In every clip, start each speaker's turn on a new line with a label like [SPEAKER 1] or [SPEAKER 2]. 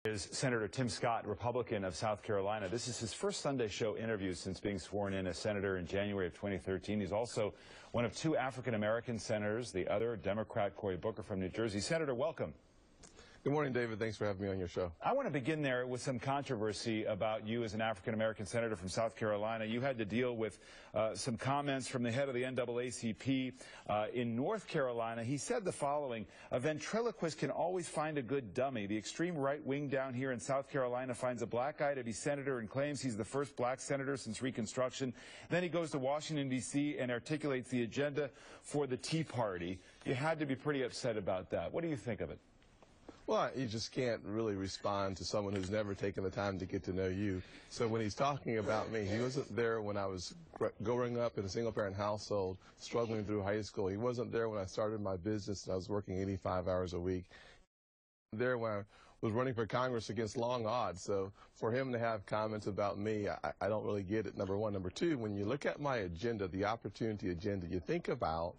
[SPEAKER 1] Is Senator Tim Scott, Republican of South Carolina. This is his first Sunday show interview since being sworn in as senator in January of 2013. He's also one of two African-American senators, the other Democrat Cory Booker from New Jersey. Senator, welcome.
[SPEAKER 2] Good morning, David. Thanks for having me on your show.
[SPEAKER 1] I want to begin there with some controversy about you as an African-American senator from South Carolina. You had to deal with some comments from the head of the NAACP in North Carolina. He said the following: a ventriloquist can always find a good dummy. The extreme right wing down here in South Carolina finds a black guy to be senator and claims he's the first black senator since Reconstruction. Then he goes to Washington, D.C. and articulates the agenda for the Tea Party. You had to be pretty upset about that. What do you think of it?
[SPEAKER 2] Well, you just can't really respond to someone who's never taken the time to get to know you. So when he's talking about me, he wasn't there when I was growing up in a single-parent household, struggling through high school. He wasn't there when I started my business and I was working 85 hours a week. There when I was running for Congress against long odds. So for him to have comments about me, I don't really get it, number one. Number two, when you look at my agenda, the opportunity agenda, you think about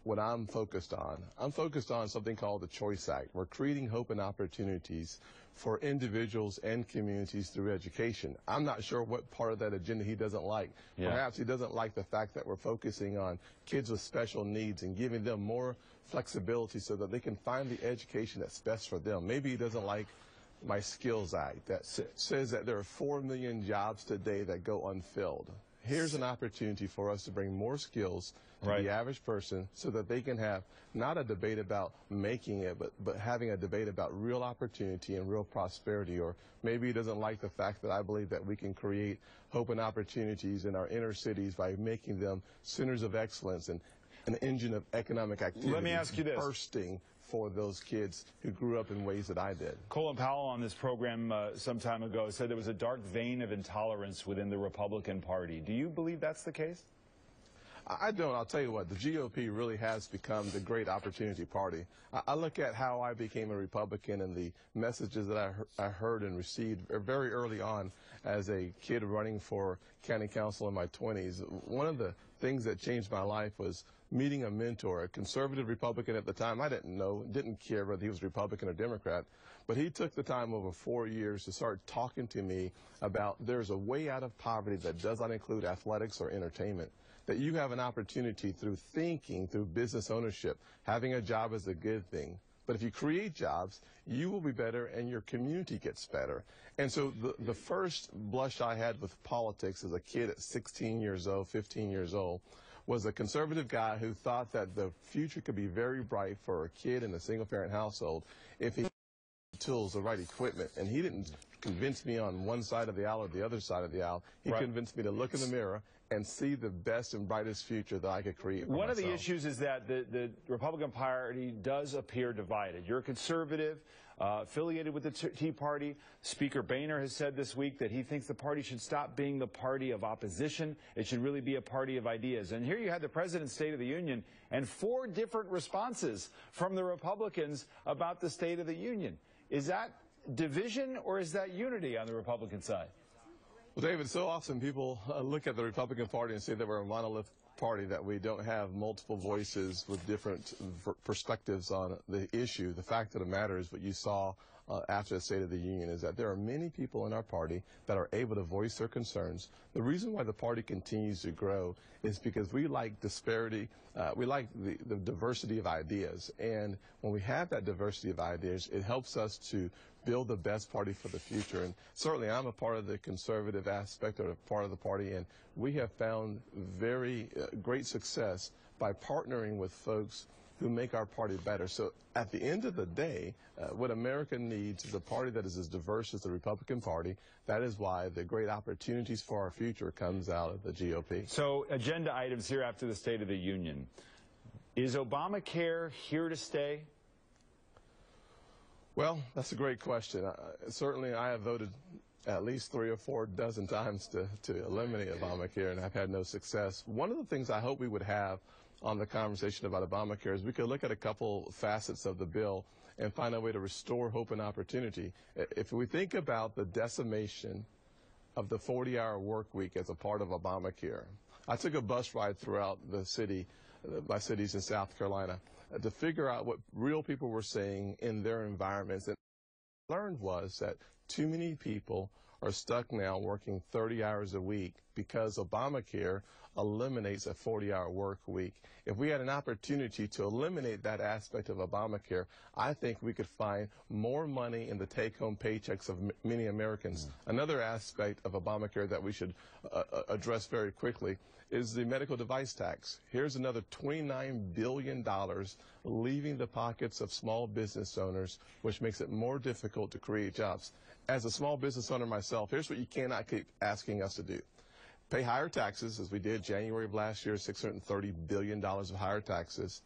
[SPEAKER 2] what I'm focused on. I'm focused on something called the Choice Act. We're creating hope and opportunities for individuals and communities through education. I'm not sure what part of that agenda he doesn't like. Yeah. Perhaps he doesn't like the fact that we're focusing on kids with special needs and giving them more flexibility so that they can find the education that's best for them. Maybe he doesn't like my Skills Act that says that there are 4 million jobs today that go unfilled. Here's an opportunity for us to bring more skills to the average person so that they can have not a debate about making it, but having a debate about real opportunity and real prosperity. Or maybe he doesn't like the fact that I believe that we can create hope and opportunities in our inner cities by making them centers of excellence and an engine of economic activity.
[SPEAKER 1] Let me ask you this.
[SPEAKER 2] Bursting for those kids who grew up in ways that I did.
[SPEAKER 1] Colin Powell on this program some time ago said there was a dark vein of intolerance within the Republican Party. Do you believe that's the case?
[SPEAKER 2] I don't. I'll tell you what, the GOP really has become the great opportunity party. I look at how I became a Republican and the messages that I heard and received very early on as a kid running for county council in my 20s. One of the things that changed my life was meeting a mentor, a conservative Republican at the time. I didn't care whether he was Republican or Democrat, but he took the time over 4 years to start talking to me about there's a way out of poverty that does not include athletics or entertainment, that you have an opportunity through thinking, through business ownership. Having a job is a good thing. But if you create jobs, you will be better and your community gets better. And so the first blush I had with politics as a kid at 16 years old, 15 years old, was a conservative guy who thought that the future could be very bright for a kid in a single-parent household if he had the tools, the right equipment. And he didn't convince me on one side of the aisle or the other side of the aisle. He convinced me to look in the mirror and see the best and brightest future that I could create for
[SPEAKER 1] One
[SPEAKER 2] myself.
[SPEAKER 1] of the issues is that the Republican Party does appear divided. You're a conservative, affiliated with the Tea Party. Speaker Boehner has said this week that he thinks the party should stop being the party of opposition. It should really be a party of ideas. And here you had the President's State of the Union and 4 different responses from the Republicans about the State of the Union. Is that division or is that unity on the Republican side?
[SPEAKER 2] Well, David, so often people look at the Republican Party and say that we're a monolith party, that we don't have multiple voices with different perspectives on the issue. The fact of the matter is what you saw after the State of the Union is that there are many people in our party that are able to voice their concerns. The reason why the party continues to grow is because we like disparity. We like the diversity of ideas. And when we have that diversity of ideas, it helps us to build the best party for the future. And certainly I'm a part of the conservative aspect or a part of the party, and we have found very great success by partnering with folks who make our party better. So at the end of the day, what America needs is a party that is as diverse as the Republican Party. That is why the great opportunities for our future comes out of the GOP.
[SPEAKER 1] So agenda items here after the State of the Union. Is Obamacare here to stay?
[SPEAKER 2] Well, that's a great question. Certainly I have voted at least 3 or 4 dozen times to eliminate Obamacare, and I've had no success. One of the things I hope we would have on the conversation about Obamacare is we could look at a couple facets of the bill and find a way to restore hope and opportunity. If we think about the decimation of the 40-hour work week as a part of Obamacare, I took a bus ride throughout the city, my cities in South Carolina, to figure out what real people were saying in their environments. Learned was that too many people are stuck now working 30 hours a week because Obamacare eliminates a 40-hour work week. If we had an opportunity to eliminate that aspect of Obamacare, I think we could find more money in the take-home paychecks of many Americans. Another aspect of Obamacare that we should address very quickly is the medical device tax. Here's another $29 billion leaving the pockets of small business owners, which makes it more difficult to create jobs. As a small business owner myself, here's what you cannot keep asking us to do. Pay higher taxes, as we did January of last year, $630 billion of higher taxes.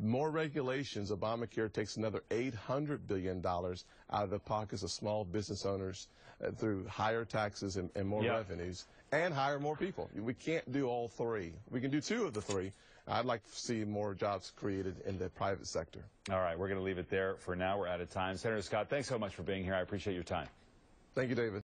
[SPEAKER 2] More regulations. Obamacare takes another $800 billion out of the pockets of small business owners through higher taxes and more revenues, and hire more people. We can't do all three. We can do two of the three. I'd like to see more jobs created in the private sector. All right, we're going to leave it there for now. We're out of time. Senator Scott, thanks so much for being here. I appreciate your time. Thank you, David.